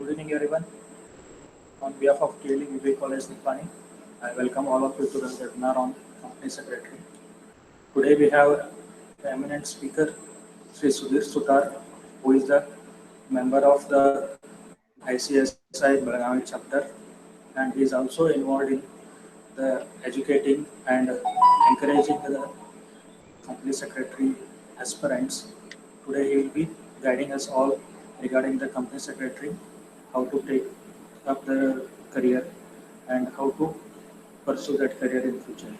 Good evening, everyone. On behalf of KLE UB College Nipani, I welcome all of you to the webinar on Company Secretary. Today we have the eminent speaker, Sri Sudhir Sutar, who is the member of the ICSI Belagavi chapter, and he is also involved in the educating and encouraging the company secretary aspirants. Today he will be guiding us all regarding the company secretary, how to take up the career and how to pursue that career in future.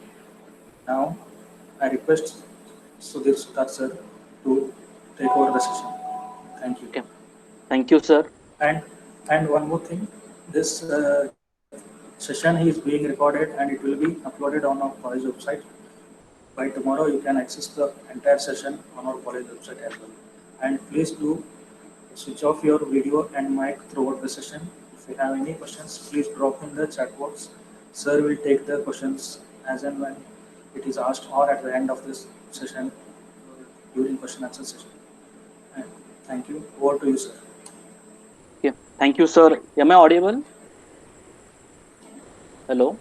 Now I request Sudhir Sutar sir to take over the session. Thank you. Okay. Thank you, sir. And and one more thing, this session is being recorded and it will be uploaded on our college website. By tomorrow, you can access the entire session on our college website as well. And please do switch off your video and mic throughout the session. If you have any questions, please drop in the chat box. Sir will take the questions as and when it is asked or at the end of this session during question answer session. And thank you. Over to you, sir. Okay. Thank you, sir. Am I audible? Hello.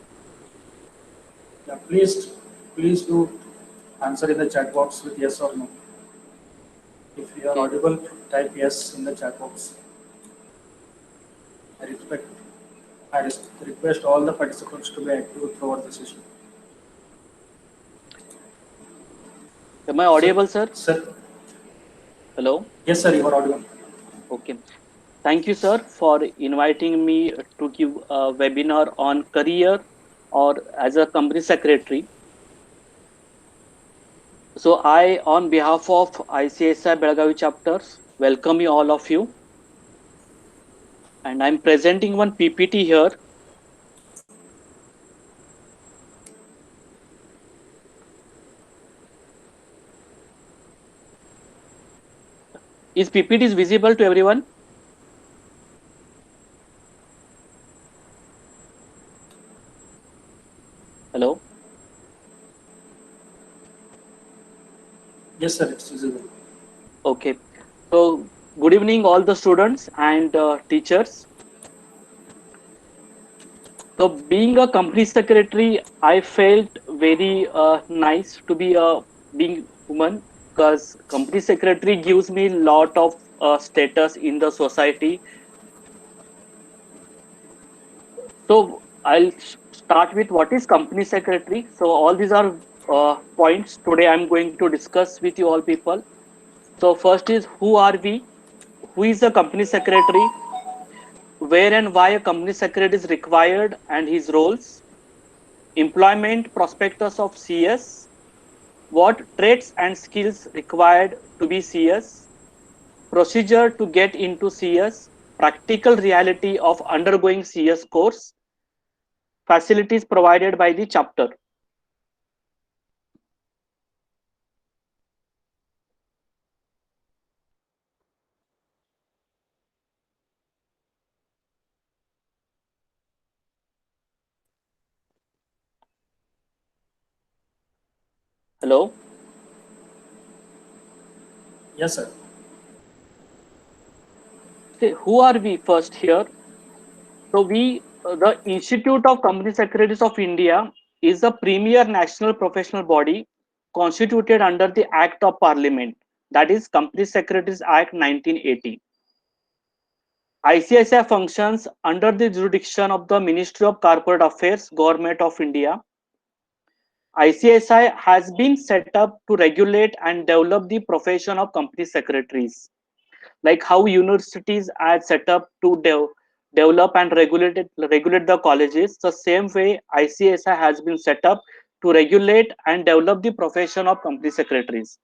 Yeah, please do answer in the chat box with yes or no. If you are Okay. audible, type yes in the chat box. I respect. I request all the participants to be active throughout the session. Am I Sir, audible, sir? sir, Hello. yes, sir, you are audible. Okay. Thank you, sir, for inviting me to give a webinar on career or as a company secretary. So I, on behalf of ICSI Belagavi chapters, welcome you all of you. And I'm presenting one PPT here. Is PPT is visible to everyone? Hello. Yes, sir, it's visible. Okay. So good evening, all the students and teachers. So being a company secretary, I felt very nice to be a being woman because company secretary gives me lot of status in the society. So I'll start with what is company secretary. So all these are points today I'm going to discuss with you all people. So first is who are we? Who is the company secretary? Where and why a company secretary is required and his roles? Employment prospectus of CS, what traits and skills required to be CS, procedure to get into CS, practical reality of undergoing CS course, facilities provided by the chapter. Hello. Yes, sir. See, who are we first here? So the Institute of Company Secretaries of India is the premier national professional body constituted under the Act of Parliament, that is Company Secretaries Act 1980. ICSI functions under the jurisdiction of the Ministry of Corporate Affairs, Government of India. ICSI has been set up to regulate and develop the profession of company secretaries, like how universities are set up to develop and regulate the colleges. The same way ICSI has been set up to regulate and develop the profession of company secretaries.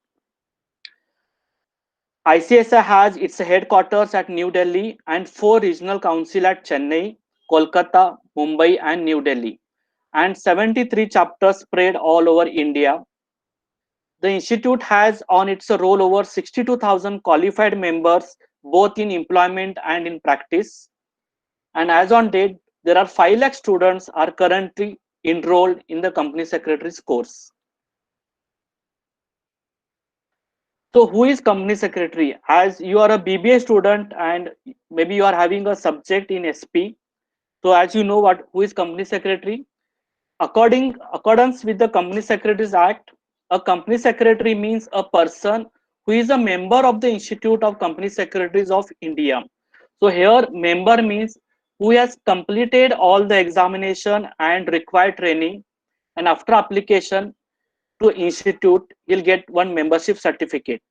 ICSI has its headquarters at New Delhi and 4 regional councils at Chennai, Kolkata, Mumbai, and New Delhi, and 73 chapters spread all over India. The institute has on its roll over 62,000 qualified members, both in employment and in practice. And as on date, there are 5 lakh students are currently enrolled in the company secretary's course. So who is company secretary? As you are a BBA student and maybe you are having a subject in SP. So as you know what who is company secretary? Accordance with the Company Secretaries Act, a company secretary means a person who is a member of the Institute of Company Secretaries of India. So here member means who has completed all the examination and required training, and after application to institute he'll get one membership certificate.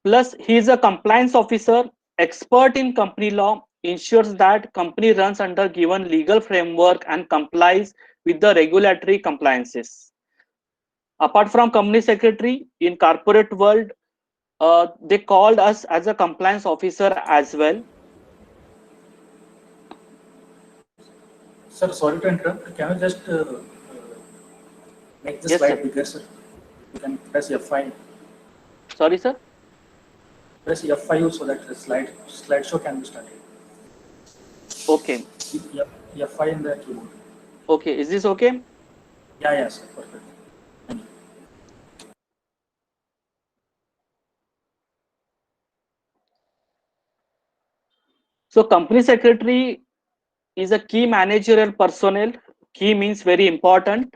Plus he is a compliance officer, expert in company law, ensures that company runs under given legal framework and complies with the regulatory compliances. Apart from company secretary, in corporate world, they called us as a compliance officer as well. Sir, sorry to interrupt. Can you just make the Yes, slide sir. bigger, sir? You can press F5. Sorry, sir. Press F5 so that the slideshow can be started. Okay. F5 in the keyboard. Okay. Is this okay? Yeah, yeah, sir. Perfect. Thank you. So company secretary is a key managerial personnel. Key means very important.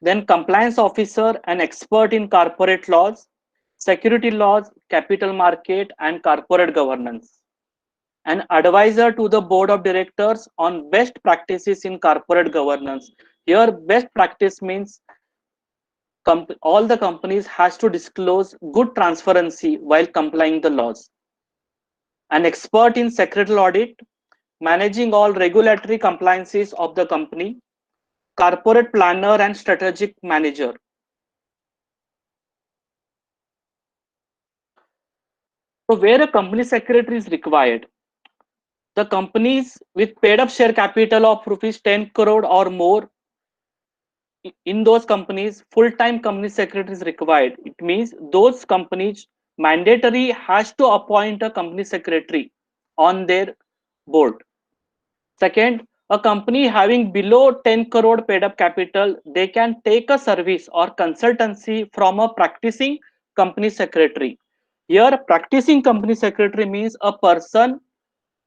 Then compliance officer, an expert in corporate laws, security laws, capital market, and corporate governance. An advisor to the board of directors on best practices in corporate governance. Here, best practice means all the companies has to disclose good transparency while complying the laws. An expert in secretarial audit, managing all regulatory compliances of the company, corporate planner and strategic manager. So where a company secretary is required, the companies with paid up share capital of rupees 10 crore or more, in those companies full-time company secretary is required. It means those companies mandatory has to appoint a company secretary on their board. Second, a company having below 10 crore paid up capital, they can take a service or consultancy from a practicing company secretary. Here, practicing company secretary means a person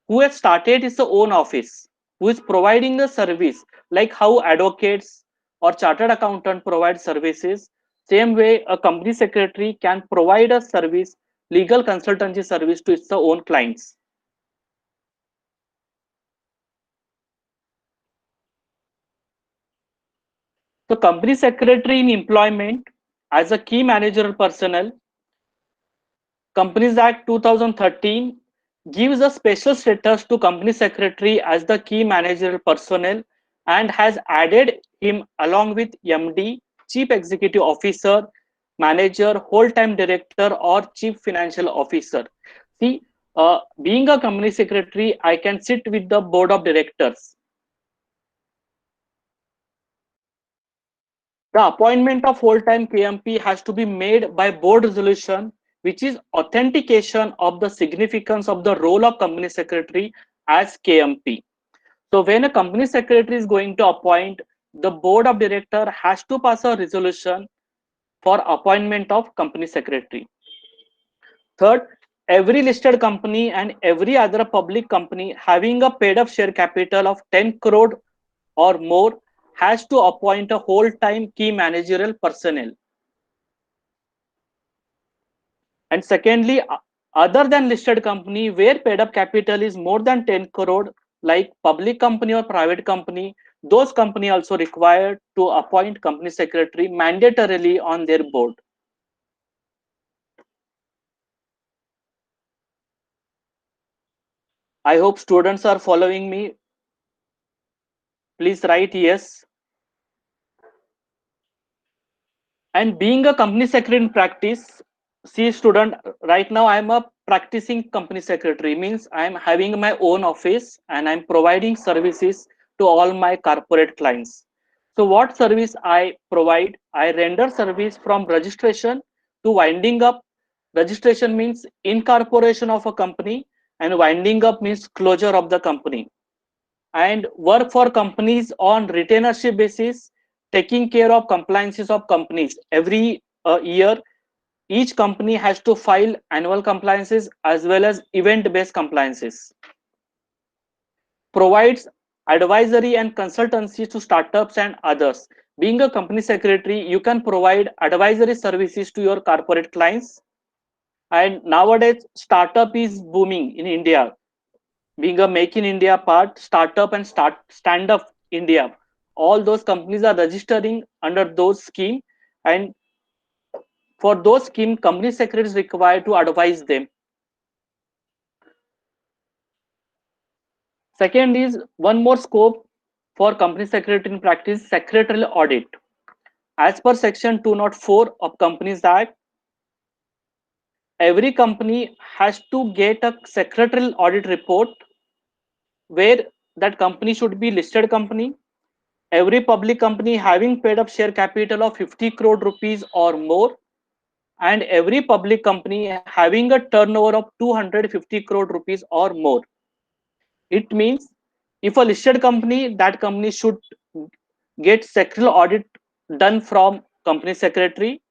who has started his own office, who is providing a service like how advocates or chartered accountant provide services. Same way, a company secretary can provide a service, legal consultancy service to its own clients. So company secretary in employment as a key managerial personnel, Companies Act 2013 gives a special status to company secretary as the key managerial personnel and has added him along with MD, chief executive officer, manager, whole-time director or chief financial officer. See, being a company secretary, I can sit with the board of directors. The appointment of full-time KMP has to be made by board resolution, which is authentication of the significance of the role of company secretary as KMP. So when a company secretary is going to appoint, the board of director has to pass a resolution for appointment of company secretary. Third, every listed company and every other public company having a paid up share capital of 10 crore or more has to appoint a whole-time key managerial personnel. And secondly, other than listed company where paid up capital is more than 10 crore, like public company or private company, those company also required to appoint company secretary mandatorily on their board. I hope students are following me. Please write yes. And being a company secretary in practice, see student, right now I'm a practicing company secretary, means I'm having my own office and I'm providing services to all my corporate clients. So what service I provide? I render service from registration to winding up. Registration means incorporation of a company and winding up means closure of the company. And work for companies on retainership basis, taking care of compliances of companies every year. each company has to file annual compliances as well as event-based compliances. Provides advisory and consultancy to startups and others. Being a company secretary, you can provide advisory services to your corporate clients. And nowadays, startup is booming in India. Being a Make in India part, startup and stand up India, all those companies are registering under those scheme, and for those scheme, company secretary is required to advise them. Second is one more scope for company secretary in practice, secretarial audit. As per section 204 of Companies Act, every company has to get a secretarial audit report where that company should be listed company. Every public company having paid up share capital of 50 crore rupees or more, and every public company having a turnover of 250 crore rupees or more. It means if a listed company, that company should get sectoral audit done from company secretary,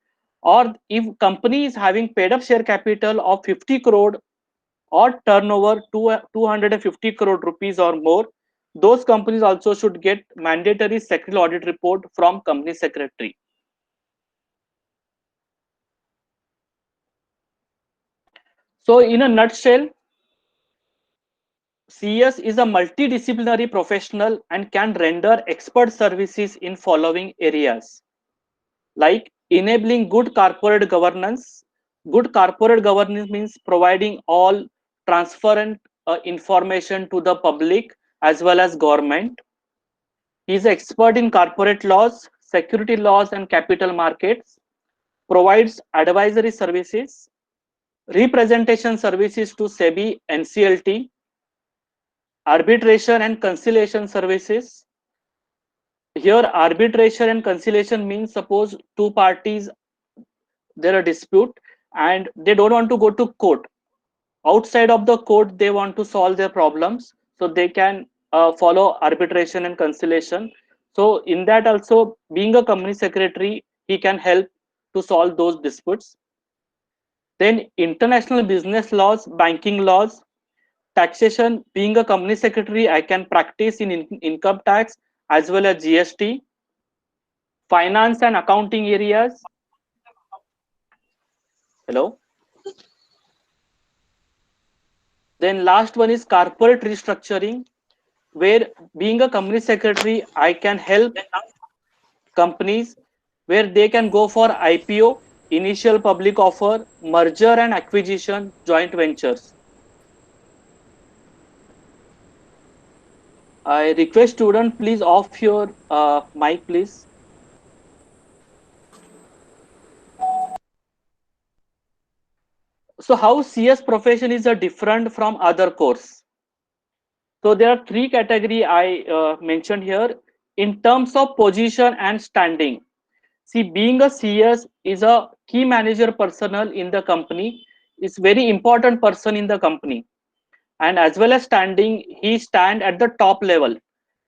or if company is having paid up share capital of 50 crore or turnover to 250 crore rupees or more, those companies also should get mandatory sectoral audit report from company secretary. So in a nutshell, CS is a multidisciplinary professional and can render expert services in following areas, like enabling good corporate governance. Good corporate governance means providing all transparent information to the public as well as government. He is expert in corporate laws, security laws, and capital markets. Provides advisory services, representation services to SEBI, NCLT, arbitration and conciliation services. Here, arbitration and conciliation means suppose two parties, there are dispute and they don't want to go to court. Outside of the court, they want to solve their problems, so they can follow arbitration and conciliation. So in that also, being a company secretary, he can help to solve those disputes. Then international business laws, banking laws, taxation. Being a company secretary, I can practice in income tax as well as GST, finance and accounting areas. Hello. Then last one is corporate restructuring, where being a company secretary, I can help companies where they can go for IPO, initial public offer, merger and acquisition, joint ventures. I request student, please off your mic, please. So how CS profession is a different from other course? So there are three category I mentioned here in terms of position and standing. See, being a CS is a key manager personnel in the company. Is very important person in the company, and as well as standing, he stand at the top level.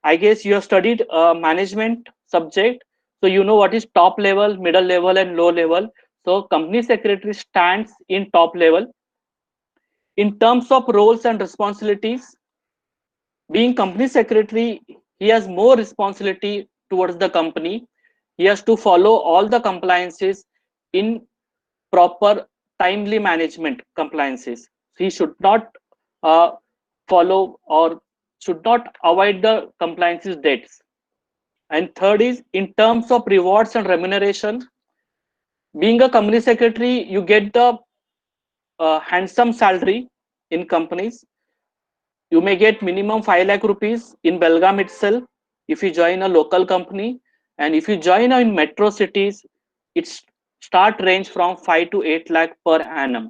I guess you have studied management subject, so you know what is top level, middle level, and low level. So company secretary stands in top level. In terms of roles and responsibilities, being company secretary, he has more responsibility towards the company. He has to follow all the compliances in proper timely management compliances. He should not uh, follow or should not avoid the compliances dates. And third is in terms of rewards and remuneration. Being a company secretary, you get the handsome salary in companies. You may get minimum 5 lakh rupees in Belgaum itself if you join a local company, and if you join in metro cities, its start range from 5 to 8 lakh per annum.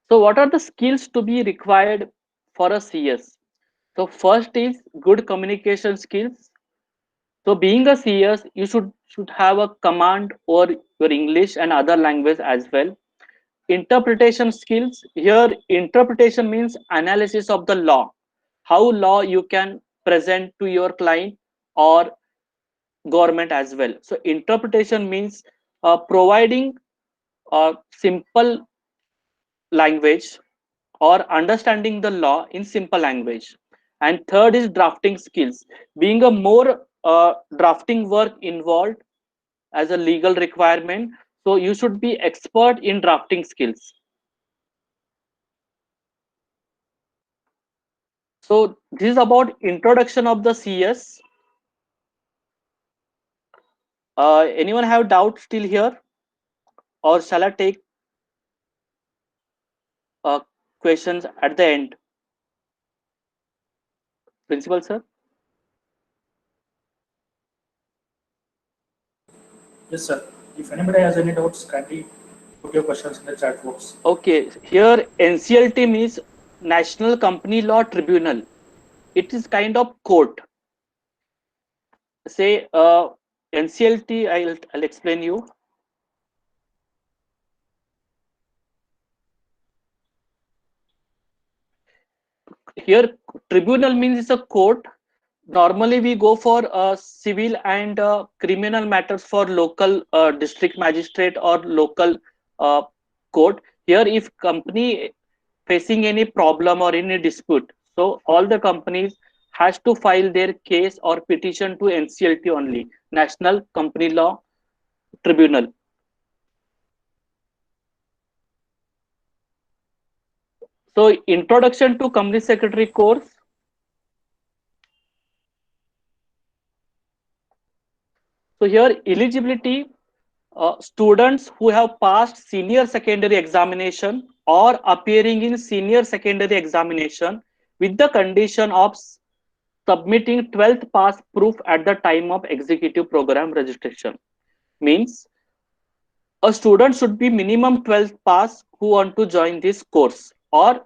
So what are the skills to be required for a CS? So first is good communication skills. So being a CS, you should have a command over your English and other language as well. Interpretation skills. Here, interpretation means analysis of the law. How law you can present to your client, or government as well. So interpretation means providing a simple language or understanding the law in simple language. And third is drafting skills, being a more drafting work involved as a legal requirement, so you should be expert in drafting skills. So this is about introduction of the CS. Anyone have doubts still here, or shall I take uh, questions at the end? Principal sir. Yes, sir. If anybody has any doubts, kindly put your questions in the chat box. Okay, here NCLT means National Company Law Tribunal. It is kind of court. Say NCLT, I'll explain you. Here tribunal means it's a court. Normally we go for civil and criminal matters for local district magistrate or local uh, court. Here if company facing any problem or any dispute, so all the companies has to file their case or petition to NCLT only, National Company Law Tribunal. So introduction to company secretary course. So here eligibility, students who have passed senior secondary examination or appearing in senior secondary examination with the condition of submitting 12th pass proof at the time of executive program registration. Means a student should be minimum 12th pass who want to join this course, or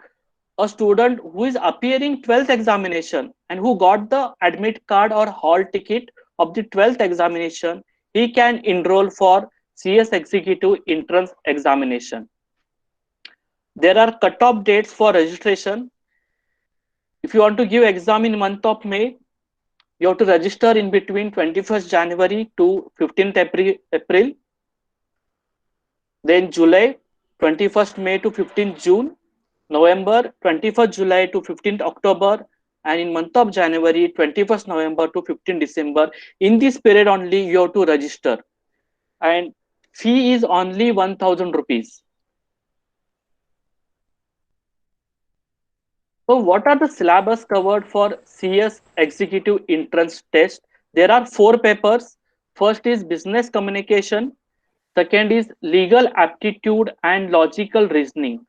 a student who is appearing 12th examination and who got the admit card or hall ticket of the 12th examination, he can enroll for CS executive entrance examination. There are cut-off dates for registration. If you want to give exam in month of May, you have to register in between 21st January to 15th April. Then July, 21st May to 15th June. November, 21st July to 15th October, and in month of January, 21st November to 15th December. In this period only you have to register, and fee is only 1000 rupees. So what are the syllabus covered for CS executive entrance test? There are 4 papers. First is business communication, second is legal aptitude and logical reasoning.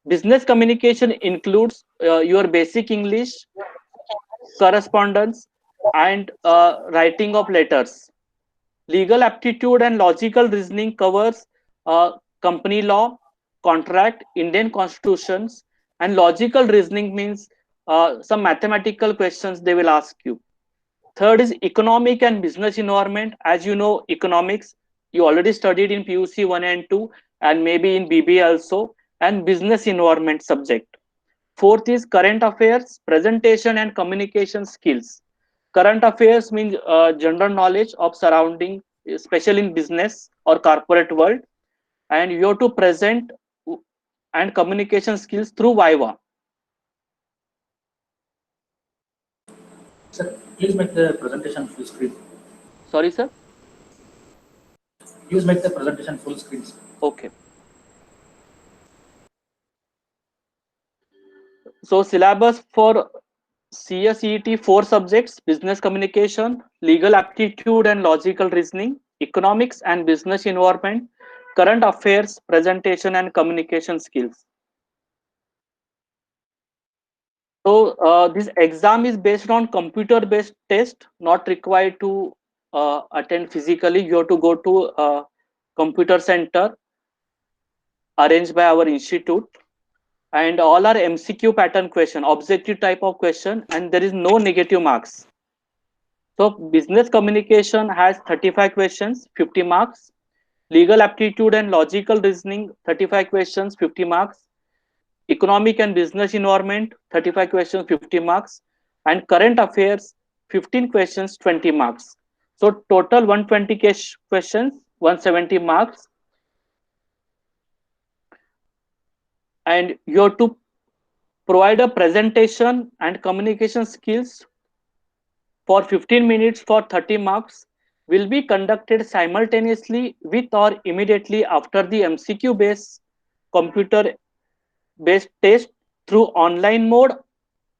Business communication includes your basic English, correspondence, and writing of letters. Legal aptitude and logical reasoning covers company law, contract, Indian constitutions, and logical reasoning means some mathematical questions they will ask you. Third is economic and business environment. As you know, economics you already studied in PUC 1 and 2, and maybe in BBA also, and business environment subject. Fourth is current affairs, presentation and communication skills. Current affairs means general knowledge of surrounding, especially in business or corporate world, and you have to present and communication skills through Viva. Sir, please make the presentation full screen. Sorry, sir. Please make the presentation full screen. Okay. So syllabus for CSET 4 subjects: business communication, legal aptitude and logical reasoning, economics and business environment, current affairs, presentation and communication skills. So this exam is based on computer based test, not required to attend physically. You have to go to a computer center arranged by our institute, and all are MCQ pattern question, objective type of question, and there is no negative marks. So business communication has 35 questions, 50 marks. Legal aptitude and logical reasoning, 35 questions, 50 marks. Economic and business environment, 35 questions, 50 marks. And current affairs, 15 questions, 20 marks. So total 120 questions, 170 marks. And you have to provide a presentation and communication skills for 15 minutes for 30 marks, will be conducted simultaneously with or immediately after the MCQ based computer based test through online mode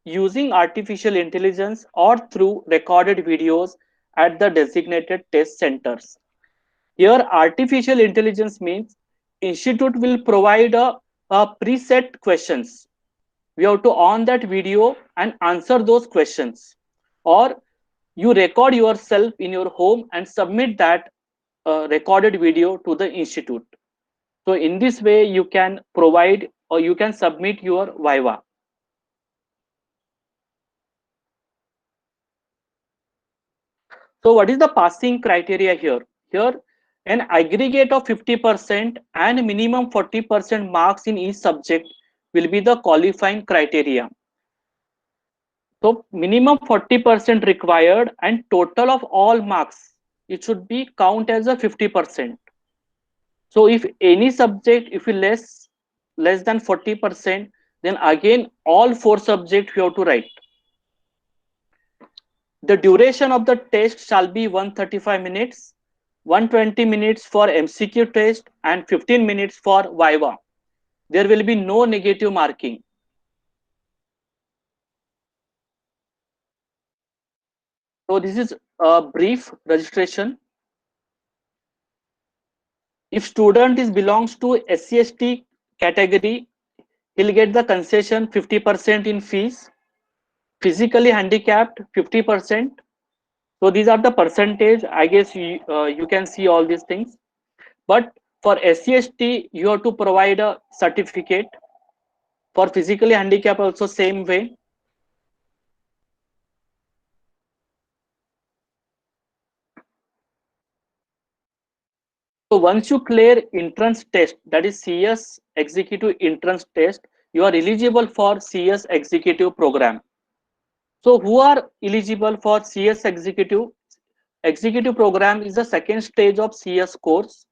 using artificial intelligence or through recorded videos at the designated test centers. Here, artificial intelligence means institute will provide a preset questions. We have to on that video and answer those questions, or you record yourself in your home and submit that recorded video to the institute. So in this way, you can provide or you can submit your Viva. So what is the passing criteria here? Here, an aggregate of 50% and minimum 40% marks in each subject will be the qualifying criteria. So minimum 40% required and total of all marks, it should be count as a 50%. So if any subject, if you less than 40%, then again all four subjects you have to write. The duration of the test shall be 135 minutes, 120 minutes for MCQ test and 15 minutes for Viva. There will be no negative marking. So this is a brief registration. If student is belongs to SC/ST category, he'll get the concession 50% in fees. Physically handicapped 50%. So these are the percentage. I guess you can see all these things. But for SC/ST, you have to provide a certificate. For physically handicapped, also same way. So once you clear entrance test, that is CS Executive Entrance Test, you are eligible for CS Executive Program. So who are eligible for CS Executive? Executive Program is the second stage of CS course.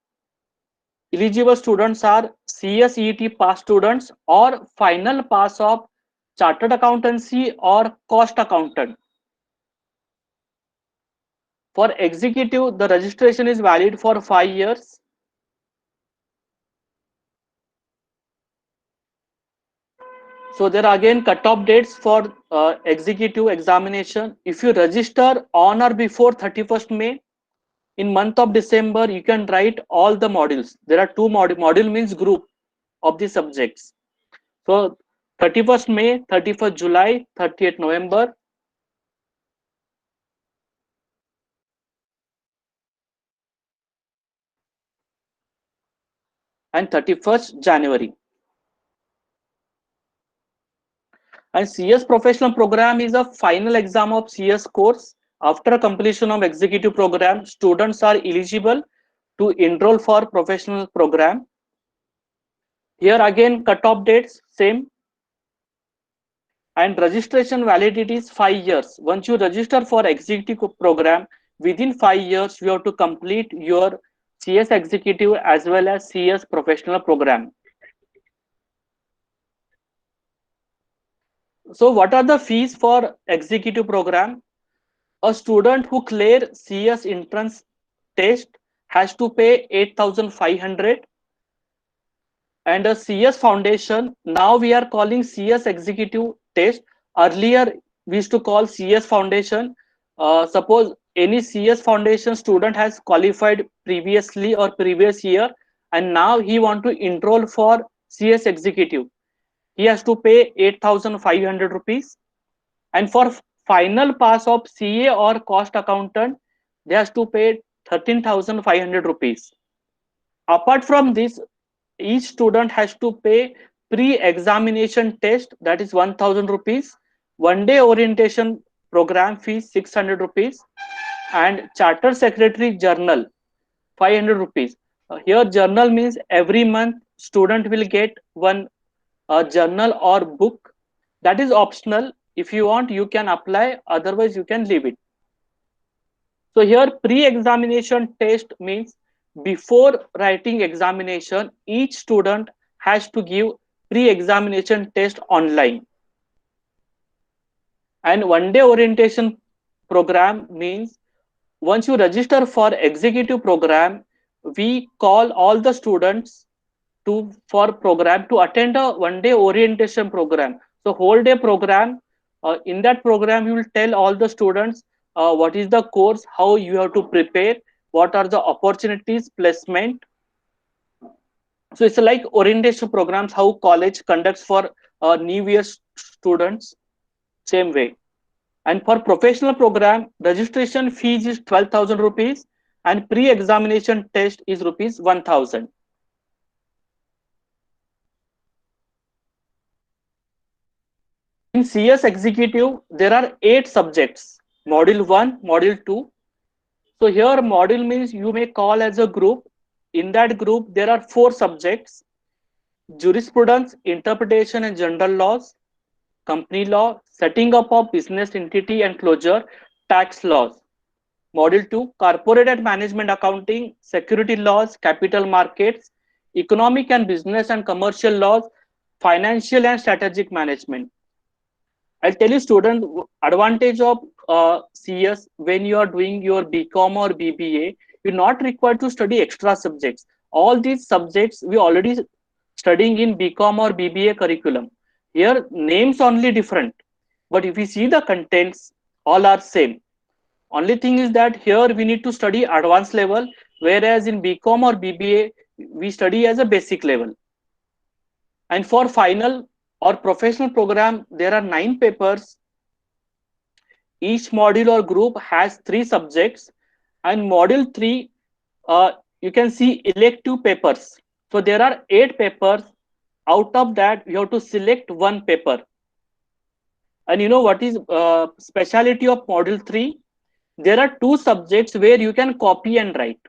Eligible students are CSET pass students or final pass of chartered accountancy or cost accountant. For executive, the registration is valid for 5 years. So there are again cut-off dates for executive examination. If you register on or before 31st May, in month of December, you can write all the modules. There are two module means group of the subjects. So 31st May, 31st July, 30th November. And 31st January. And CS professional program is a final exam of CS course. After completion of executive program, students are eligible to enroll for professional program. Here again cut-off dates same. And registration validity is 5 years. Once you register for executive program, within 5 years you have to complete your CS executive as well as CS professional program. So what are the fees for executive program? A student who clear CS entrance test has to pay 8,500, and a CS foundation, now we are calling CS executive test. Earlier we used to call CS foundation. Suppose any CS foundation student has qualified previously or previous year, and now he want to enroll for CS executive, he has to pay 8,500 rupees. And for final pass of CA or cost accountant, they has to pay 13,500 rupees. Apart from this, each student has to pay pre-examination test, that is 1,000 rupees, 1 day orientation program fees 600 rupees, and charter secretary journal 500 rupees. Here journal means every month student will get one journal or book. That is optional. If you want, you can apply, otherwise you can leave it. So here pre-examination test means before writing examination, each student has to give pre-examination test online. And one day orientation program means once you register for executive program, we call all the students to for program to attend a one day orientation program. So whole day program, in that program you will tell all the students what is the course, how you have to prepare, what are the opportunities, placement. So it's like orientation programs how college conducts for new year students, same way. And for professional program, registration fees is 12,000 rupees and pre-examination test is rupees 1,000. In CS Executive, there are 8 subjects, Module 1, Module 2. So here module means you may call as a group. In that group, there are 4 subjects, jurisprudence, interpretation and general laws, company law, setting up of business entity and closure, tax laws. Module 2, corporate and management accounting, security laws, capital markets, economic and business and commercial laws, financial and strategic management. I'll tell you student advantage of CS when you are doing your BCom or BBA, you're not required to study extra subjects. All these subjects we already studying in BCom or BBA curriculum. Here names only different, but if you see the contents, all are same. Only thing is that here we need to study advanced level, whereas in BCom or BBA we study as a basic level. And for final or professional program, there are 9 papers. Each module or group has 3 subjects, and module 3, you can see elective papers. So there are 8 papers. Out of that, you have to select one paper. And you know what is speciality of module 3? There are 2 subjects where you can copy and write.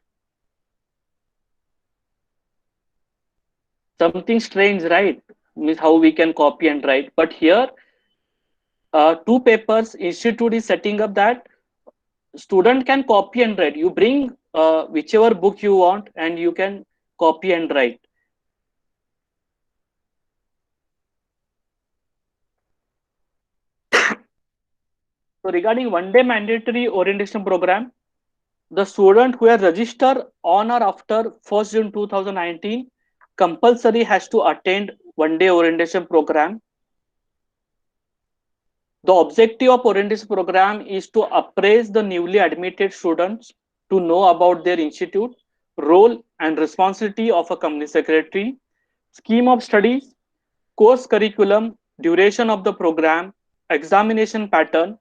Something strange, right? Means how we can copy and write. But here, 2 papers, institute is setting up that student can copy and write. You bring whichever book you want and you can copy and write. So regarding one day mandatory orientation program, the student who has registered on or after 1st June 2019 compulsory has to attend one day orientation program. The objective of orientation program is to appraise the newly admitted students to know about their institute, role and responsibility of a company secretary, scheme of studies, course curriculum, duration of the program, examination pattern,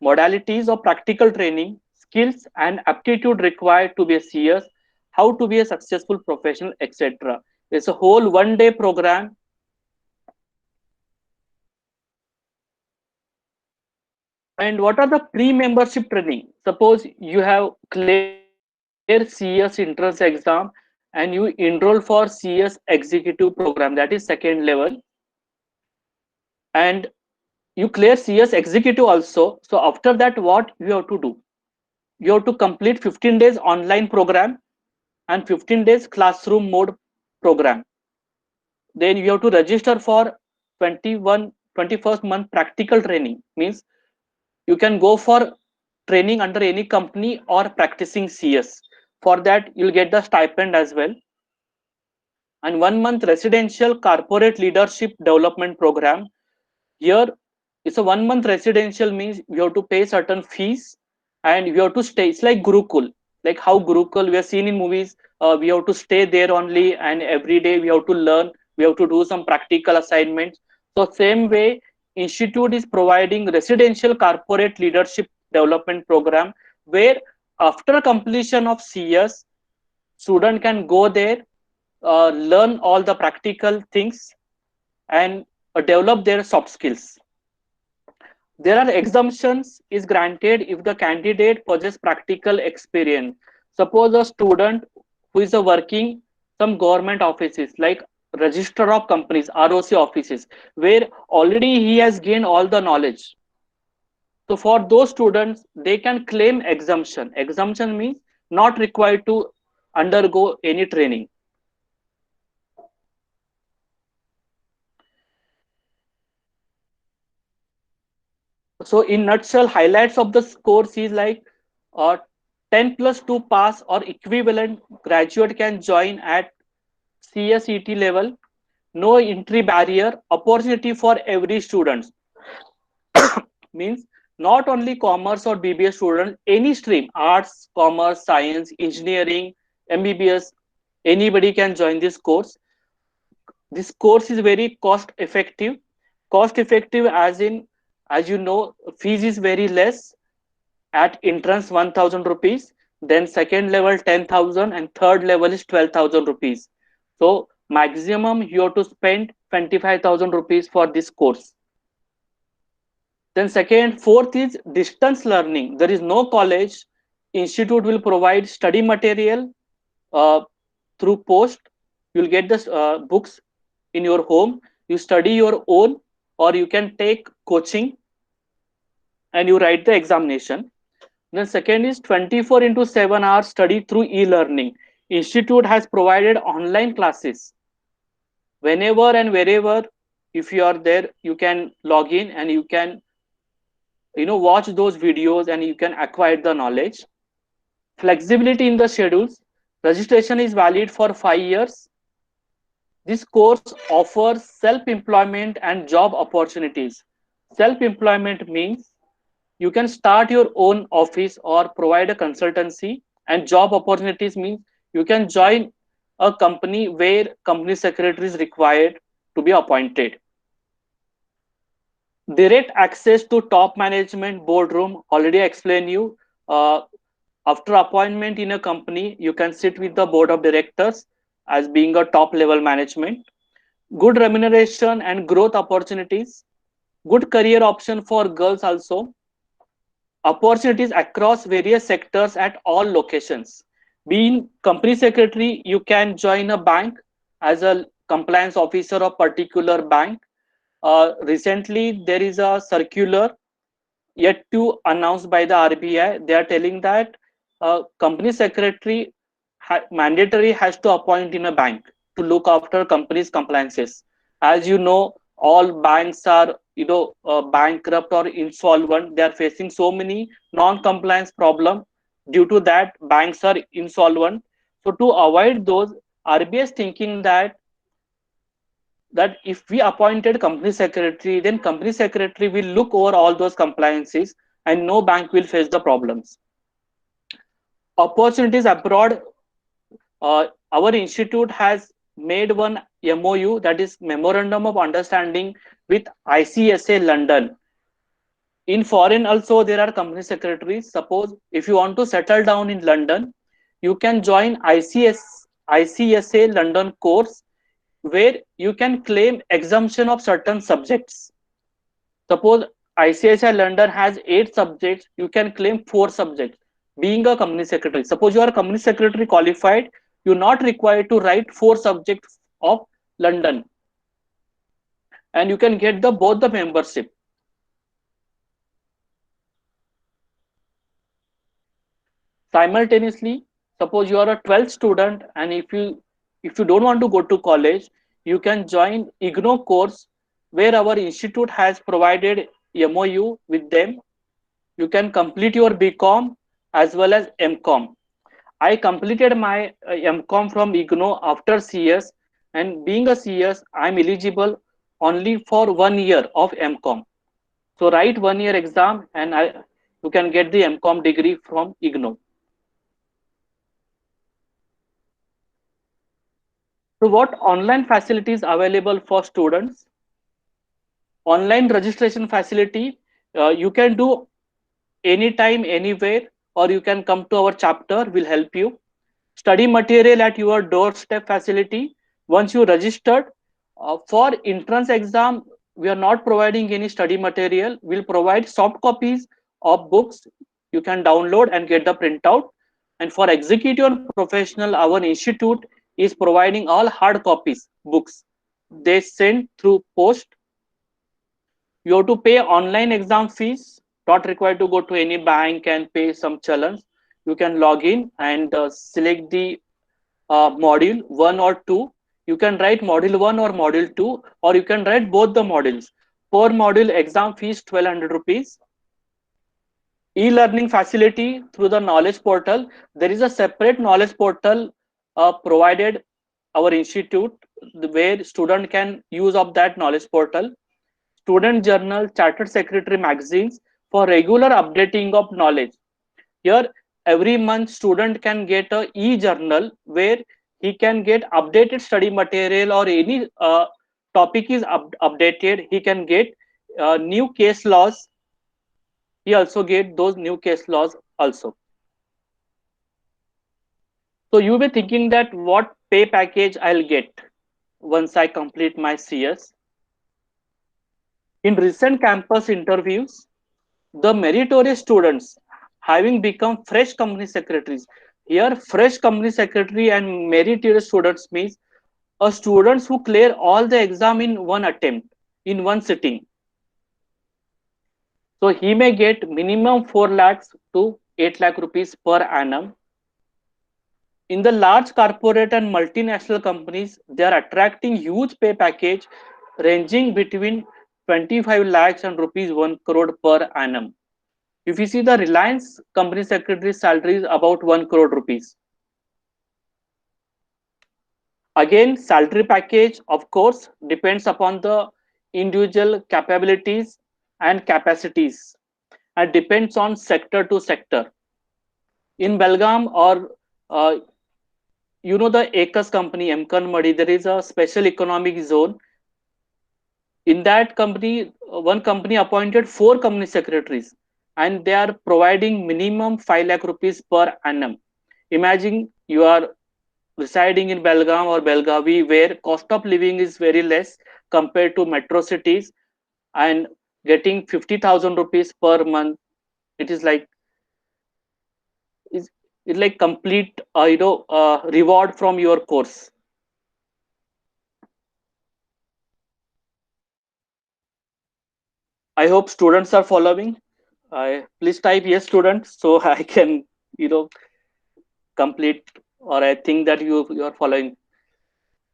modalities of practical training, skills and aptitude required to be a CS, how to be a successful professional, etc. It's a whole one day program. And what are the pre-membership training? Suppose you have clear CS entrance exam and you enroll for CS executive program, that is second level, and you clear CS executive also. So after that, what you have to do? You have to complete 15 days online program and 15 days classroom mode program. Then you have to register for 21st month practical training. Means you can go for training under any company or practicing CS. For that, you'll get the stipend as well. And 1 month residential corporate leadership development program. Here, it's a 1 month residential means you have to pay certain fees and you have to stay. It's like Gurukul, like how Gurukul we have seen in movies. We have to stay there only, and every day we have to learn. We have to do some practical assignments. So same way, institute is providing residential corporate leadership development program where after completion of CS, student can go there, learn all the practical things and develop their soft skills. There are exemptions is granted if the candidate possesses practical experience. Suppose a student who is working some government offices like register of companies, ROC offices, where already he has gained all the knowledge. So for those students, they can claim exemption. Exemption means not required to undergo any training. So in nutshell, highlights of the course is like uh, 10 plus 2 pass or equivalent graduate can join at CSET level. No entry barrier, opportunity for every student. Means not only commerce or BBA student, any stream, arts, commerce, science, engineering, MBBS, anybody can join this course. This course is very cost effective as in, as you know, fees is very less. At entrance 1000 rupees, then second level 10,000 and third level is 12,000 rupees. So maximum you have to spend 25,000 rupees for this course. Then second, fourth is distance learning. There is no college. Institute will provide study material uh, through post. You'll get the books in your home. You study your own, or you can take coaching and you write the examination. Then second is 24 into 7 hours study through e-learning. Institute has provided online classes. Whenever and wherever, if you are there, you can log in and you can watch those videos and you can acquire the knowledge. Flexibility in the schedules. Registration is valid for 5 years. This course offers self-employment and job opportunities. Self-employment means you can start your own office or provide a consultancy, and job opportunities means you can join a company where company secretary is required to be appointed. Direct access to top management boardroom, already explained you. After appointment in a company, you can sit with the board of directors as being a top level management. Good remuneration and growth opportunities. Good career option for girls also. Opportunities across various sectors at all locations. Being company secretary, you can join a bank as a compliance officer of particular bank. Recently, there is a circular yet to announced by the RBI. They are telling that company secretary mandatory has to appoint in a bank to look after company's compliances. As you know, all banks are bankrupt or insolvent. They are facing so many non-compliance problem. Due to that, banks are insolvent. So to avoid those, RBI is thinking that if we appointed company secretary, then company secretary will look over all those compliances and no bank will face the problems. Opportunities abroad. Our institute has made one MOU, that is Memorandum of Understanding, with ICSA London. In foreign also there are company secretaries. Suppose if you want to settle down in London, you can join ICSA London course, where you can claim exemption of certain subjects. Suppose ICSI London has 8 subjects, you can claim 4 subjects. Being a company secretary, suppose you are a company secretary qualified, you're not required to write 4 subjects of London, and you can get the both the membership. Simultaneously, suppose you are a 12th student, and if you don't want to go to college, you can join IGNO course, where our institute has provided MOU with them. You can complete your BCom as well as MCom. I completed my MCom from IGNO after CS, and being a CS, I'm eligible only for 1 year of MCom. So write 1 year exam, and you can get the MCom degree from IGNO. So what online facilities available for students? Online registration facility, you can do anytime, anywhere, or you can come to our chapter, will help you. Study material at your doorstep facility. Once you registered for entrance exam, we are not providing any study material. We'll provide soft copies of books. You can download and get the printout. And for executive and professional, our institute is providing all hard copies books. They send through post. You have to pay online exam fees. not required to go to any bank and pay some challenge. You can log in and select the module 1 or 2. You can write module 1 or module 2, or you can write both the modules. Per module exam fees 1200 rupees. E-learning facility through the knowledge portal. There is a separate knowledge portal provided our institute, where student can use of that knowledge portal. Student journal, chartered secretary magazines for regular updating of knowledge. Here every month student can get a e-journal where he can get updated study material, or any topic is updated. He can get new case laws. He also get those new case laws also. So you be thinking that what pay package I'll get once I complete my CS. In recent campus interviews, the meritorious students having become fresh company secretaries. Here fresh company secretary and meritorious students means a students who clear all the exam in one attempt, in one sitting. So he may get minimum 4 lakhs to 8 lakh rupees per annum. In the large corporate and multinational companies, they are attracting huge pay package ranging between 25 lakhs and rupees 1 crore per annum. If you see the Reliance company secretary salary is about 1 crore rupees. Again, salary package, of course, depends upon the individual capabilities and capacities, and depends on sector to sector. In Belgaum, or uh, the ACUS company, Mkan Madi, there is a special economic zone. In that company, one company appointed 4 company secretaries, and they are providing minimum 5 lakh rupees per annum. Imagine you are residing in Belgaum or Belgavi, where cost of living is very less compared to metro cities, and getting 50,000 rupees per month, it is like, is it like complete reward from your course. I hope students are following. I Please type yes, students, so I can you know complete, or I think that you are following.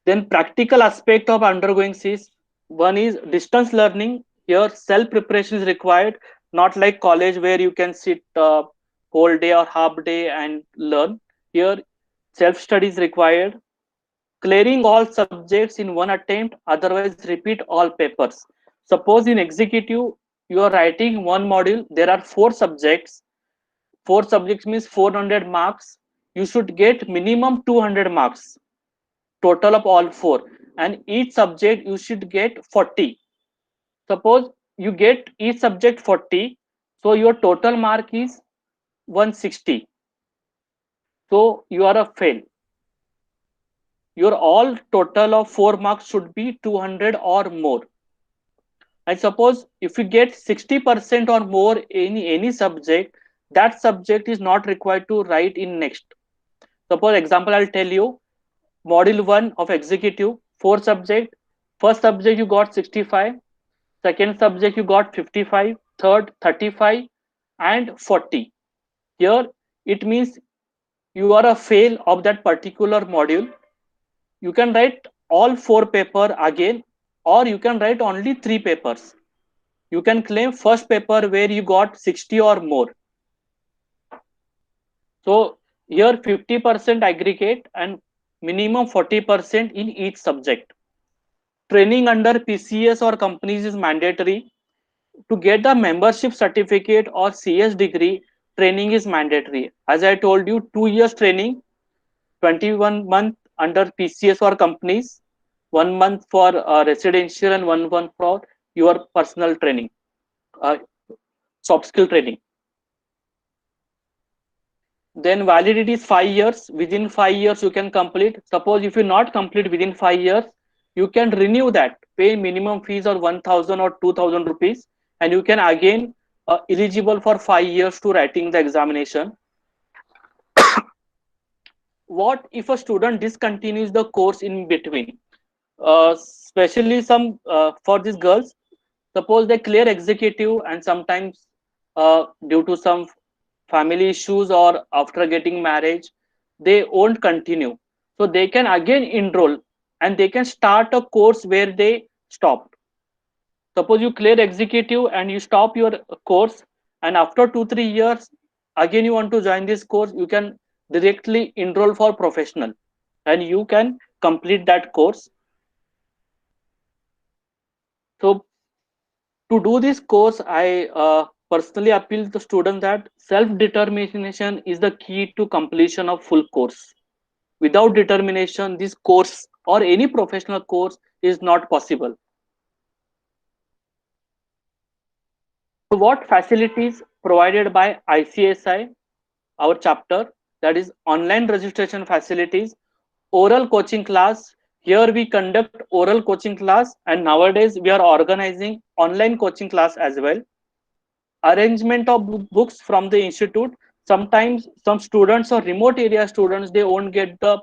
Then practical aspect of undergoing cs, one is distance learning. Here self preparation is required, not like college where you can sit whole day or half day and learn. Here self study is required. Clearing all subjects in one attempt, otherwise repeat all papers. Suppose in executive you are writing one module, there are 4 subjects. 4 subjects means 400 marks. You should get minimum 200 marks total of all 4, and each subject you should get 40. Suppose you get each subject 40, so your total mark is 160, so you are a fail. Your all total of 4 marks should be 200 or more. And suppose if you get 60% or more in any subject, that subject is not required to write in next. Suppose example I'll tell you, module 1 of executive, 4 subject. First subject you got 65, second subject you got 55, third 35, and 40. Here it means you are a fail of that particular module. You can write all 4 paper again, or you can write only 3 papers. You can claim first paper where you got 60 or more. So here 50% aggregate and minimum 40% in each subject. Training under PCS or companies is mandatory. To get a membership certificate or CS degree, training is mandatory. As I told you, 2 years training, 21 month under PCS or companies, 1 month for residential, and 1 month for your personal training, uh, soft skill training. Then validity is 5 years. Within 5 years you can complete. Suppose if you not complete within 5 years, you can renew that, pay minimum fees or 1000 or 2000 rupees, and you can again eligible for 5 years to writing the examination. What if a student discontinues the course in between? Especially some for these girls, suppose they clear executive and sometimes due to some family issues or after getting marriage, they won't continue. So they can again enroll and they can start a course where they stopped. Suppose you clear executive and you stop your course, and after 2 3 years again you want to join this course, you can directly enroll for professional and you can complete that course. So to do this course, I personally appeal to the student that self determination is the key to completion of full course. Without determination, this course or any professional course is not possible. So what facilities provided by ICSI, our chapter, that is online registration facilities, oral coaching class. Here we conduct oral coaching class, and nowadays we are organizing online coaching class as well. Arrangement of books from the institute. Sometimes some students or remote area students, they won't get the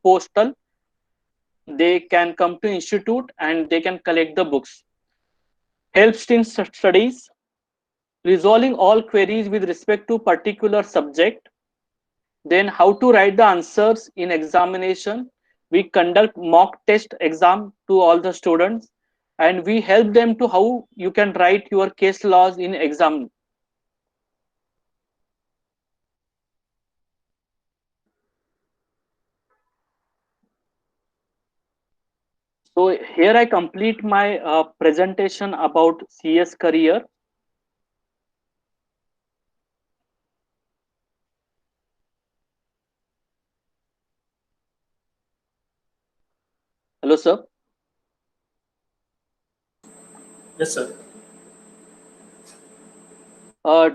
postal. They can come to institute and they can collect the books. Helps in studies, resolving all queries with respect to particular subject. Then how to write the answers in examination. We conduct mock test exam to all the students, and we help them to how you can write your case laws in exam. So here I complete my presentation about CS career. Hello, sir. Yes, sir.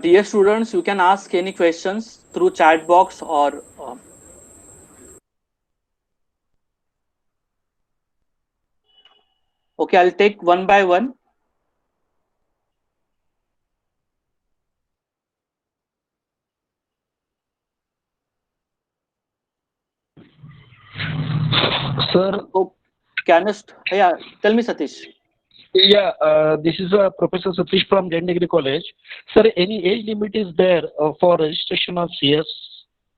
Dear students, you can ask any questions through chat box or okay, I'll take one by one. Sir, So can you yeah, tell me, Satish. yeah, this is Professor Satish from Jain Degree College. Sir, any age limit is there for registration of CS?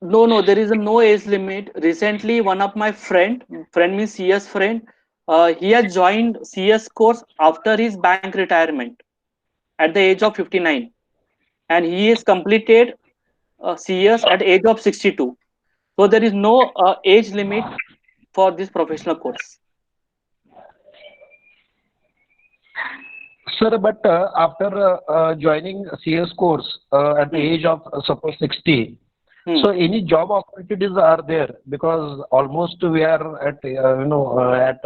No, there is a no age limit. Recently, one of my friend means CS friend, he has joined CS course after his bank retirement at the age of 59, and he has completed CS at age of 62. So there is no age limit for this professional course. Sir, but after joining CS course at the Hmm. age of suppose 60, Hmm. so any job opportunities are there? Because almost we are at at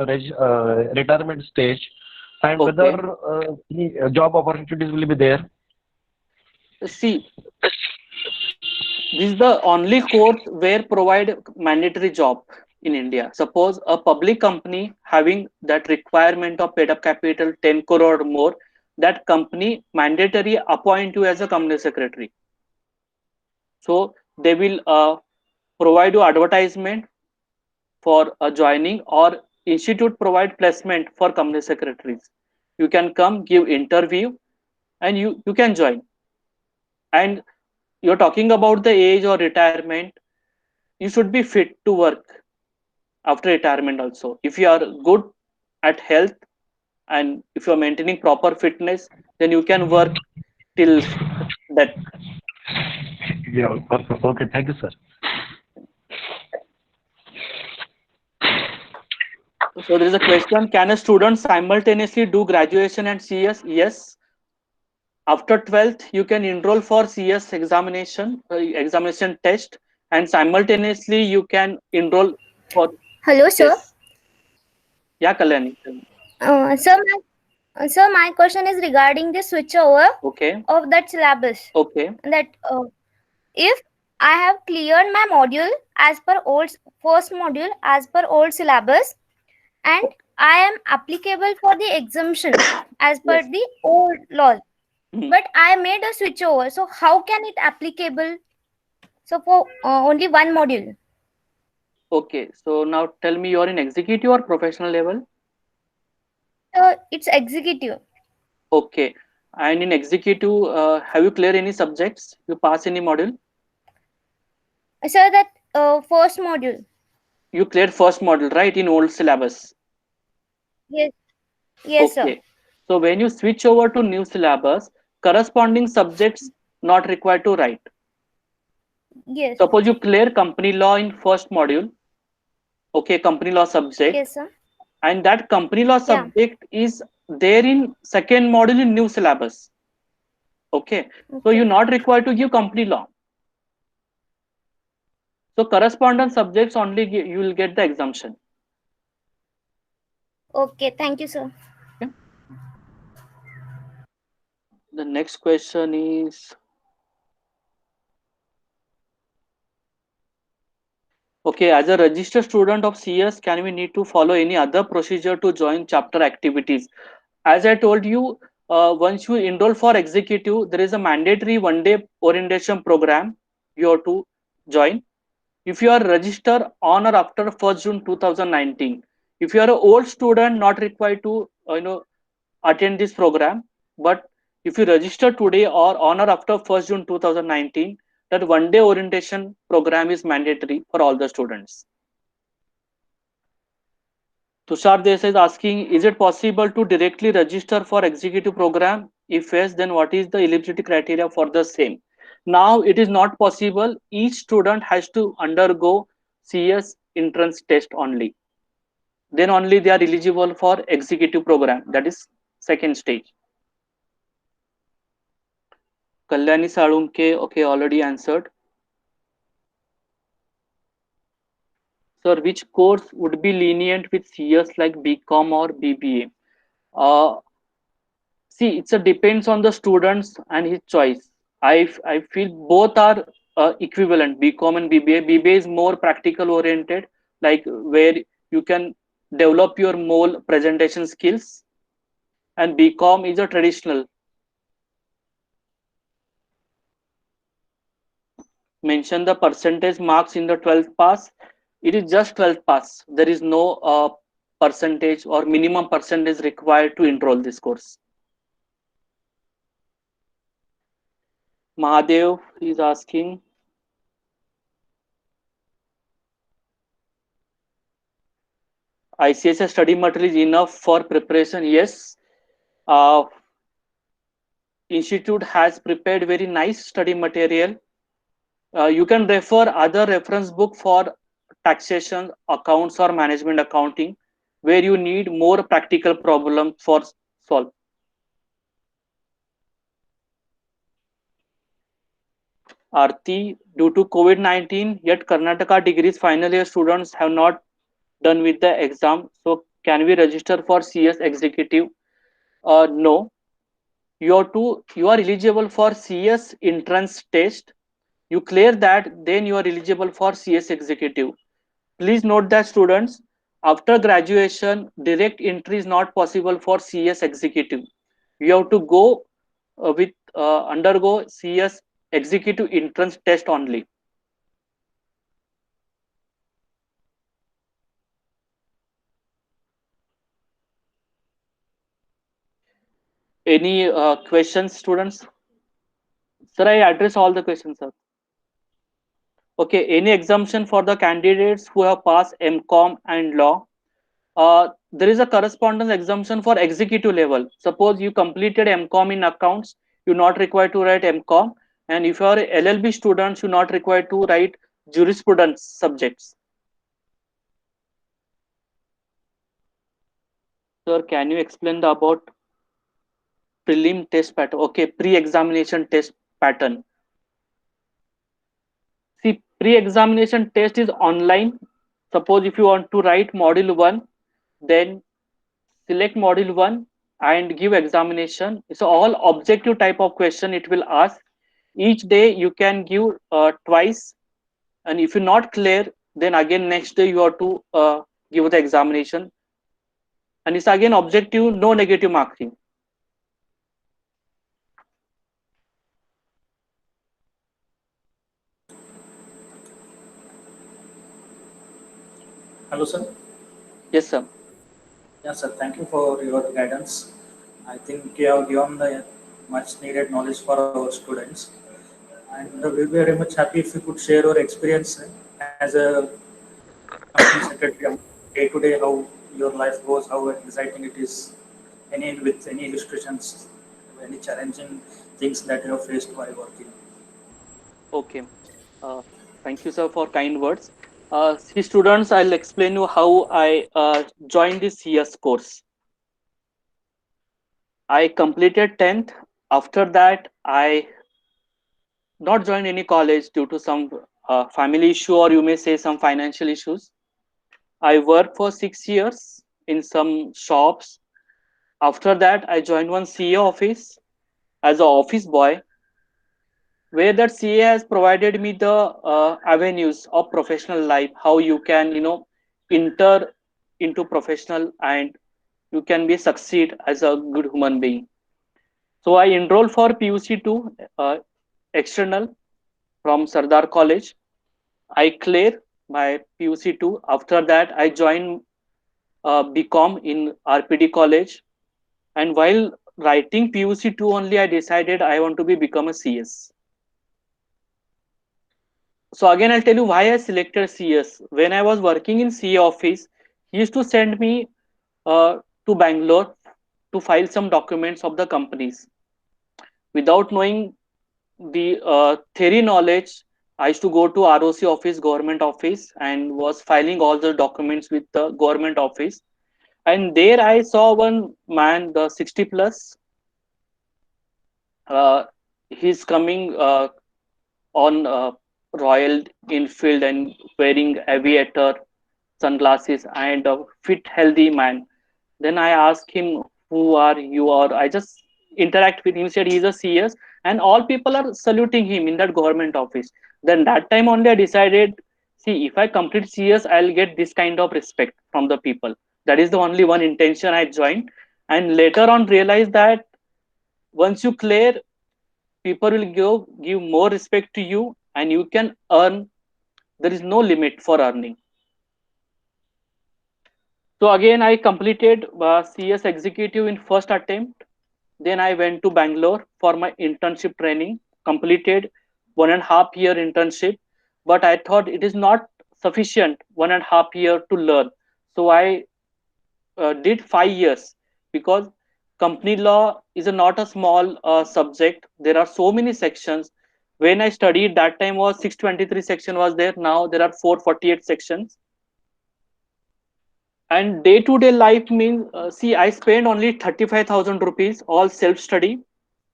retirement stage, and whether Okay. any job opportunities will be there? See, this is the only course where provide mandatory job in India. Suppose a public company having that requirement of paid up capital 10 crore or more, that company mandatory appoint you as a company secretary. So they will provide you advertisement for joining, or institute provide placement for company secretaries. You can come give interview and you can join. And you're talking about the age or retirement, you should be fit to work after retirement also. If you are good at health and if you are maintaining proper fitness, then you can work till that. Yeah. Okay. Okay. Thank you, sir. So there is a question, can a student simultaneously do graduation and CS? Yes. After 12th, you can enroll for CS examination test, and simultaneously you can enroll for. Hello, sir. Yes. Yeah, Kalyani. Uh, sir, my question is regarding the switchover Okay. of that syllabus. Okay. That if I have cleared my module as per old first module as per old syllabus, and I am applicable for the exemption as per Yes. the old law, Hmm. but I made a switchover. So how can it applicable? So for only one module. Okay. So now tell me, you're in executive or professional level? So it's executive. Okay. And in executive, have you cleared any subjects? You pass any module? Sir, that first module. You cleared first module, right? In old syllabus. Yes. Yes, sir. Okay. So when you switch over to new syllabus, corresponding subjects not required to write. Yes. Suppose you clear company law in first module, okay, company law subject, Yes, sir. and that company law Yeah. subject is there in second module in new syllabus. Okay. So you're Okay. not required to give company law. So correspondence subjects only you will get the exemption. Okay. Thank you, sir. Okay. The next question is, okay, as a registered student of CS, can we need to follow any other procedure to join chapter activities? As I told you, once you enroll for executive, there is a mandatory 1 day orientation program you have to join. If you are registered on or after 1st June 2019, if you are an old student, not required to attend this program. But if you register today or on or after 1st June 2019, that 1 day orientation program is mandatory for all the students. Tushar Desai is asking, is it possible to directly register for executive program? If yes, then what is the eligibility criteria for the same? Now it is not possible. Each student has to undergo CS entrance test only. Then only they are eligible for executive program. That is second stage. Kalyani Salunke, okay, already answered. Sir, which course would be lenient with CS like BCom or BBA? See, it's a depends on the students and his choice. I feel both are equivalent, BCom and BBA. BBA is more practical oriented, like where you can develop your more presentation skills, and BCom is a traditional. Mention the percentage marks in the 12th pass. It is just 12th pass. There is no percentage or minimum percentage required to enroll this course. Mahadev is asking, ICSS study material is enough for preparation? Yes. Uh, Institute has prepared very nice study material. You can refer other reference book for taxation, accounts, or management accounting, where you need more practical problems for solve. Arti, due to COVID-19, yet Karnataka degrees final year students have not done with the exam. So can we register for CS executive? No. You are eligible for CS entrance test. You clear that, then you are eligible for CS executive. Please note that students, after graduation, direct entry is not possible for CS executive. You have to go with undergo CS executive entrance test only. Any questions, students? Sir, I address all the questions, sir. Okay, any exemption for the candidates who have passed MCom and law? There is a correspondence exemption for executive level. Suppose you completed MCom in accounts, you're not required to write MCom. And if you are LLB students, you're not required to write jurisprudence subjects. Sir, can you explain about prelim test pattern? Okay, pre-examination test pattern. See, pre-examination test is online. Suppose if you want to write module 1, then select module 1 and give examination. It's all objective type of question it will ask. Each day you can give twice, and if you're not clear, then again next day you have to give the examination. And it's again objective, no negative marking. Hello, sir. Yes, sir. Yes, sir. Thank you for your guidance. I think you have given the much needed knowledge for our students. And we'll be very much happy if you could share your experience as a company secretary, day to day, how your life goes, how exciting it is, any with any illustrations, any challenging things that you have faced while working. Okay. Uh, Thank you, sir, for kind words. See, students, I'll explain you how I joined this CS course. I completed 10th. After that, I not joined any college due to some family issue, or you may say some financial issues. I worked for 6 years in some shops. After that, I joined one CA office as an office boy, where that CA has provided me the avenues of professional life, how you can, enter into professional and you can be succeed as a good human being. So I enrolled for PUC2 external from Sardar College. I cleared my PUC2. After that, I joined BCom in RPD College. And while writing PUC2 only, I decided I want to become a CS. So again, I'll tell you why I selected CS. When I was working in CA office, he used to send me to Bangalore to file some documents of the companies. Without knowing the theory knowledge, I used to go to ROC office, government office, and was filing all the documents with the government office. And there I saw one man, the 60 plus. Uh, he's coming on Royal Enfield and wearing aviator sunglasses and a fit, healthy man. Then I asked him, "Who are you?" Or I just interact with him. He said he's a CS, and all people are saluting him in that government office. Then that time only I decided, see, if I complete CS, I'll get this kind of respect from the people. That is the only one intention I joined, and later on realized that once you clear, people will give more respect to you, and you can earn. There is no limit for earning. So again, I completed CS executive in first attempt. Then I went to Bangalore for my internship training, completed 1.5 year internship, but I thought it is not sufficient 1.5 year to learn. So I did 5 years, because company law is not a small subject. There are so many sections. When I studied that time was 623 section was there. Now there are 448 sections. And day to day life means, see, I spend only 35,000 rupees, all self study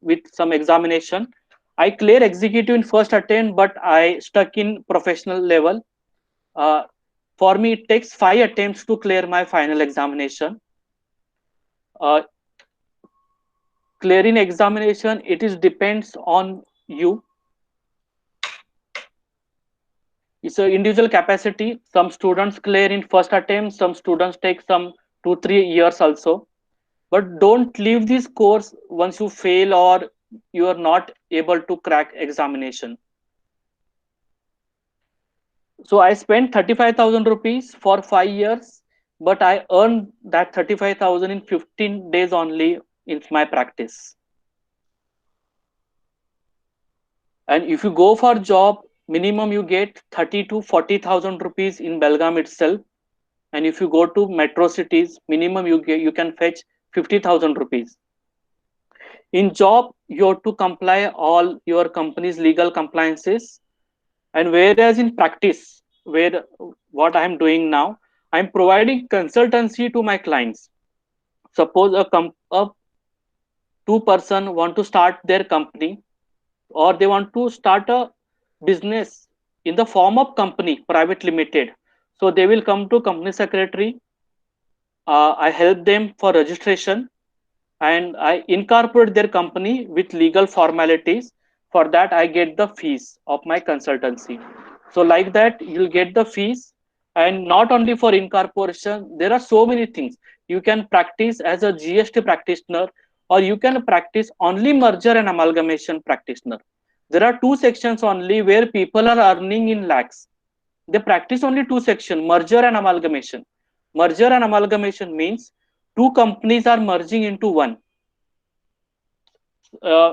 with some examination. I clear executive in first attempt, but I stuck in professional level. Uh, for me, it takes 5 attempts to clear my final examination. Uh, Clearing examination, it is depends on you. It's an individual capacity. Some students clear in first attempt. Some students take some 2-3 years also. But don't leave this course once you fail or you are not able to crack examination. So I spent 35,000 rupees for 5 years, but I earned that 35,000 in 15 days only in my practice. And if you go for job, minimum you get 30 to 40,000 rupees in Belgaum itself. And if you go to metro cities, minimum you can fetch 50,000 rupees. In job, you have to comply all your company's legal compliances. And whereas in practice, where what I am doing now, I am providing consultancy to my clients. Suppose a two-person want to start their company, or they want to start a business in the form of company, private limited. So they will come to company secretary. I help them for registration, and I incorporate their company with legal formalities. For that, I get the fees of my consultancy. So, like that, you'll get the fees, and not only for incorporation, there are so many things. You can practice as a GST practitioner, or you can practice only merger and amalgamation practitioner. There are two sections only where people are earning in lakhs. They practice only two sections, merger and amalgamation. Merger and amalgamation means two companies are merging into one.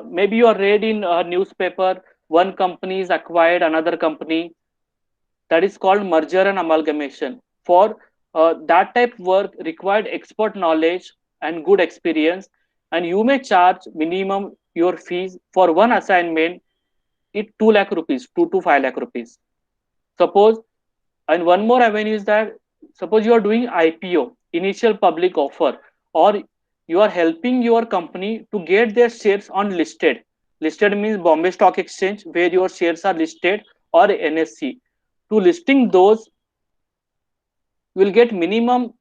maybe you are read in a newspaper, one company is acquired another company. That is called merger and amalgamation. For that type work required expert knowledge and good experience, and you may charge minimum your fees for one assignment it 2 lakh rupees, 2 to 5 lakh rupees. Suppose, and one more avenue is that suppose you are doing IPO, initial public offer, or you are helping your company to get their shares on listed. Listed means Bombay Stock Exchange, where your shares are listed, or NSE. To listing those, you will get minimum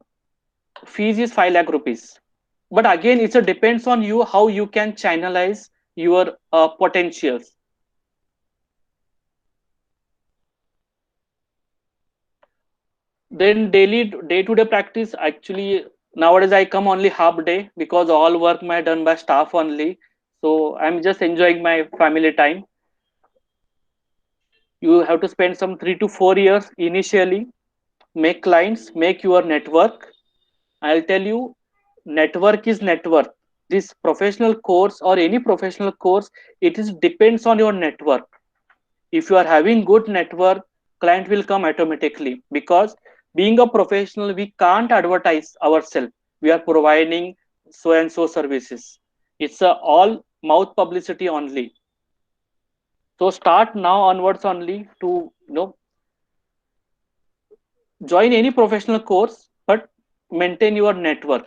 fees is 5 lakh rupees. But again, it depends on you how you can channelize your potentials. Then daily day-to-day practice, actually nowadays I come only half day because all work my done by staff only. So I'm just enjoying my family time. You have to spend some 3 to 4 years initially, make clients, make your network. I'll tell you, network is net worth. This professional course or any professional course, it is depends on your network. If you are having good network, client will come automatically, because being a professional we can't advertise ourselves. We are providing so and so services. It's a all mouth publicity only. So start now onwards only to join any professional course, but maintain your network.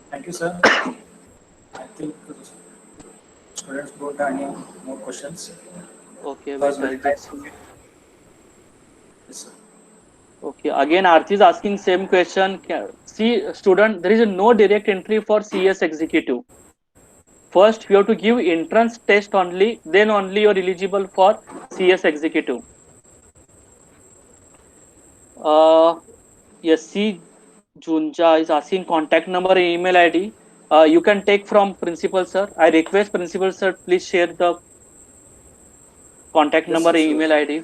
Thank you, sir. I think the students don't have any more questions. Okay, It was wait, very I'll nice. just. Yes, sir. Okay, again, Arti is asking same question. See, student, there is no direct entry for CS executive. First, you have to give entrance test only, then only you're eligible for CS executive. Yes, C. Junja is asking contact number and email ID. You can take from principal sir. I request principal sir, please share the contact Yes, number sir, and sure. email ID.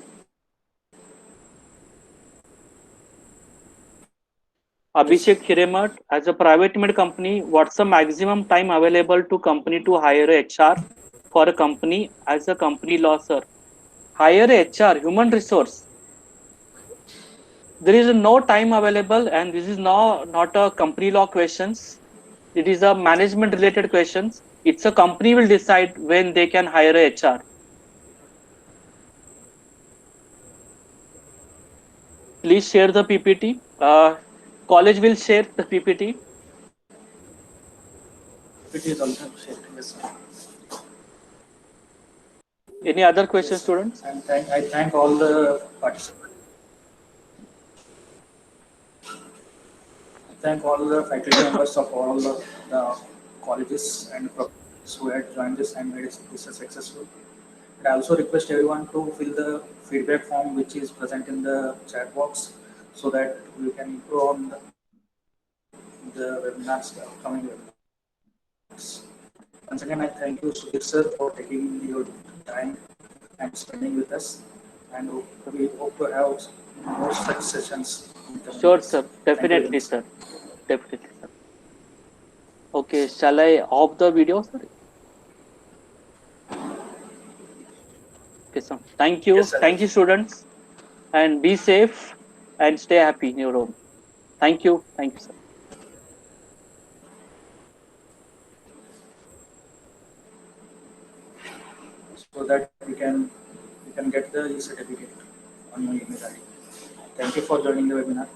Abhishek Hiremat, as a private limited company, what's the maximum time available to company to hire a HR for a company as a company law, sir? Hire a HR, human resource. There is no time available, and this is not a company law questions. It is a management related questions. It's a company will decide when they can hire a HR. Please share the PPT. College will share the PPT. It is also shared. Yes, sir. Any other Yes, questions, sir. students? And I thank all the participants. Thank all the faculty members of all the colleges and professors who had joined this and made this a successful. And I also request everyone to fill the feedback form which is present in the chat box so that we can improve on the webinars, the upcoming webinars. Once again, I thank you, Sudhir sir, for taking your time and spending with us. And we hope to have more such sessions in coming Sure, days. sir. Thank you very Definitely, much, sir. sir. Definitely, sir. Okay, shall I off the video, sir? Okay, sir. Thank Yes, you. sir. Thank you, students. And be safe and stay happy in your home. Thank you. Thank you, sir. So that we can get the certificate on your email ID. Thank you for joining the webinar.